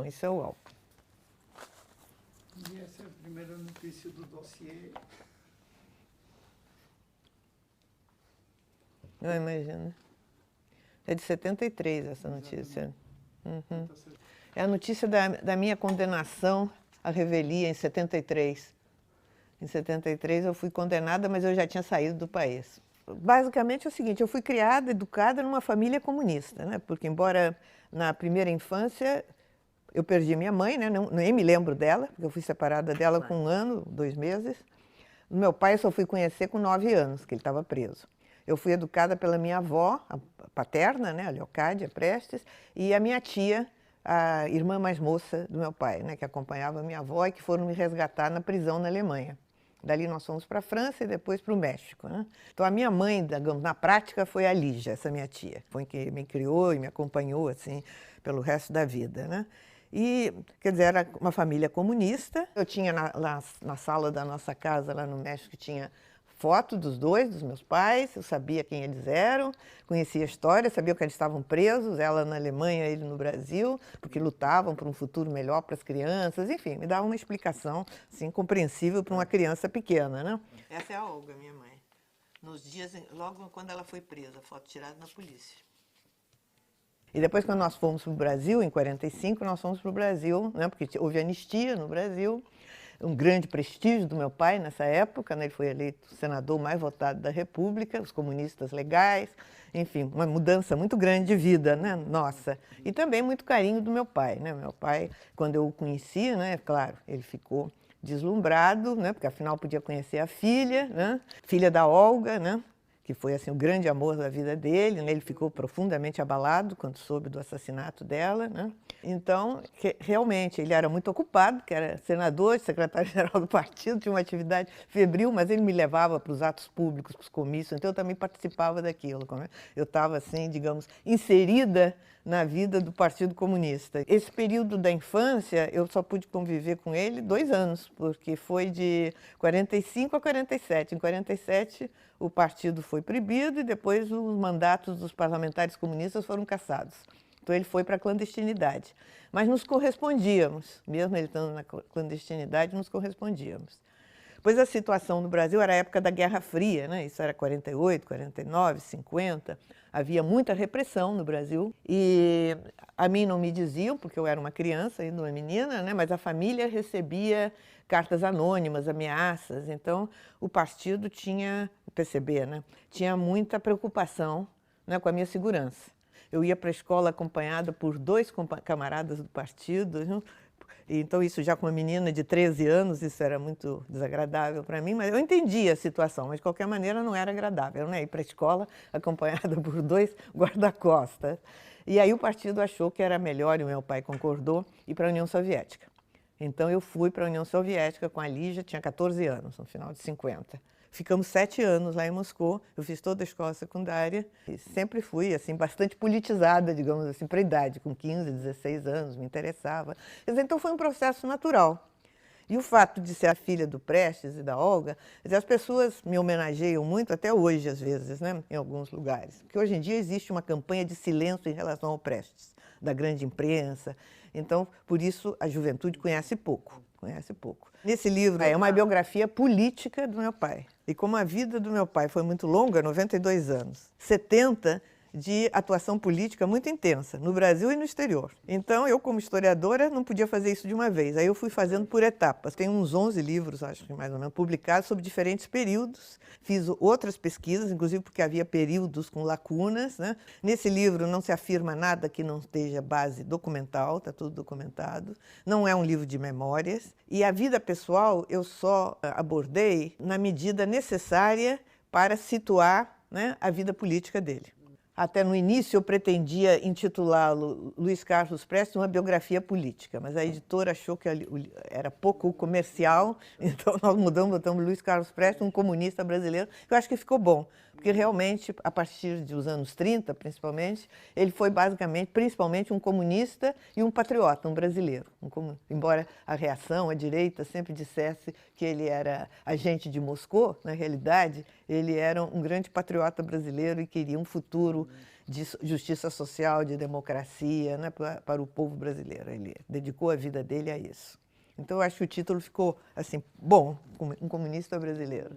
Então, isso é o álbum. E essa é a primeira notícia do dossiê. Eu imagino. É de 73 essa notícia. Uhum. É a notícia da minha condenação à revelia em 73. Em 73 eu fui condenada, mas eu já tinha saído do país. Basicamente é o seguinte, eu fui criada, educada numa família comunista, né? Porque embora na primeira infância eu perdi minha mãe, né? Nem me lembro dela, porque eu fui separada dela com 1 ano, 2 meses. Meu pai eu só fui conhecer com 9 anos, que ele estava preso. Eu fui educada pela minha avó, a paterna, né, a Leocádia Prestes, e a minha tia, a irmã mais moça do meu pai, né, que acompanhava a minha avó e que foram me resgatar na prisão na Alemanha. Dali nós fomos para a França e depois para o México, né? Então a minha mãe, na prática, foi a Lígia, essa minha tia. Foi quem me criou e me acompanhou assim pelo resto da vida, né? E, quer dizer, era uma família comunista. Eu tinha na sala da nossa casa, lá no México, tinha foto dos dois, dos meus pais, eu sabia quem eles eram, conhecia a história, sabia que eles estavam presos, ela na Alemanha, ele no Brasil, porque lutavam por um futuro melhor para as crianças, enfim, me dava uma explicação, assim, compreensível para uma criança pequena, né? Essa é a Olga, minha mãe. Nos dias, logo quando ela foi presa, foto tirada na polícia. E depois, quando nós fomos para o Brasil, em 45, nós fomos para o Brasil, né, porque houve anistia no Brasil, um grande prestígio do meu pai nessa época, né, ele foi eleito o senador mais votado da República, os comunistas legais, enfim, uma mudança muito grande de vida, né, nossa. E também muito carinho do meu pai, né, meu pai, quando eu o conheci, né, claro, ele ficou deslumbrado, né, porque afinal podia conhecer a filha, né, filha da Olga, né, que foi assim o grande amor da vida dele, né? Ele ficou profundamente abalado quando soube do assassinato dela, né? Então, realmente, ele era muito ocupado, que era senador, secretário-geral do partido, tinha uma atividade febril, mas ele me levava para os atos públicos, para os comícios, então eu também participava daquilo. Eu estava, assim, digamos, inserida na vida do Partido Comunista. Esse período da infância, eu só pude conviver com ele 2 anos, porque foi de 45 a 47. Em 47, o partido foi proibido e depois os mandatos dos parlamentares comunistas foram cassados. Então ele foi para a clandestinidade. Mas nos correspondíamos, mesmo ele estando na clandestinidade, nos correspondíamos. Pois a situação no Brasil era a época da Guerra Fria, né? Isso era 48, 49, 50. Havia muita repressão no Brasil e a mim não me diziam, porque eu era uma criança, ainda uma menina, né? Mas a família recebia cartas anônimas, ameaças. Então o partido tinha, o PCB, né? Tinha muita preocupação, né, com a minha segurança. Eu ia para a escola acompanhada por 2 camaradas do partido. Então, isso já com uma menina de 13 anos, isso era muito desagradável para mim, mas eu entendia a situação, mas de qualquer maneira não era agradável, né? Ir para a escola acompanhada por 2 guarda-costas. E aí o partido achou que era melhor, e o meu pai concordou, ir para a União Soviética. Então eu fui para a União Soviética com a Lígia, tinha 14 anos, no final de 50. Ficamos 7 anos lá em Moscou, eu fiz toda a escola secundária e sempre fui assim, bastante politizada, digamos assim, para a idade, com 15, 16 anos, me interessava. Quer dizer, então foi um processo natural. E o fato de ser a filha do Prestes e da Olga, as pessoas me homenageiam muito, até hoje às vezes, né, em alguns lugares. Porque hoje em dia existe uma campanha de silêncio em relação ao Prestes, da grande imprensa. Então, por isso, a juventude conhece pouco. Nesse livro é uma biografia política do meu pai. E como a vida do meu pai foi muito longa, 92 anos, 70 de atuação política muito intensa, no Brasil e no exterior. Então, eu, como historiadora, não podia fazer isso de uma vez. Aí eu fui fazendo por etapas. Tem uns 11 livros, acho que mais ou menos, publicados sobre diferentes períodos. Fiz outras pesquisas, inclusive porque havia períodos com lacunas, né? Nesse livro não se afirma nada que não esteja base documental, está tudo documentado. Não é um livro de memórias. E a vida pessoal eu só abordei na medida necessária para situar, né, a vida política dele. Até no início eu pretendia intitulá-lo Luiz Carlos Prestes, uma biografia política, mas a editora achou que era pouco comercial, então nós mudamos, botamos Luiz Carlos Prestes, um comunista brasileiro, que eu acho que ficou bom, porque Porque realmente, a partir dos anos 30, principalmente, ele foi basicamente, principalmente um comunista e um patriota, um brasileiro. Embora a reação, a direita, sempre dissesse que ele era agente de Moscou, na realidade, ele era um grande patriota brasileiro e queria um futuro de justiça social, de democracia, né, para o povo brasileiro. Ele dedicou a vida dele a isso. Então, eu acho que o título ficou assim, bom, um comunista brasileiro.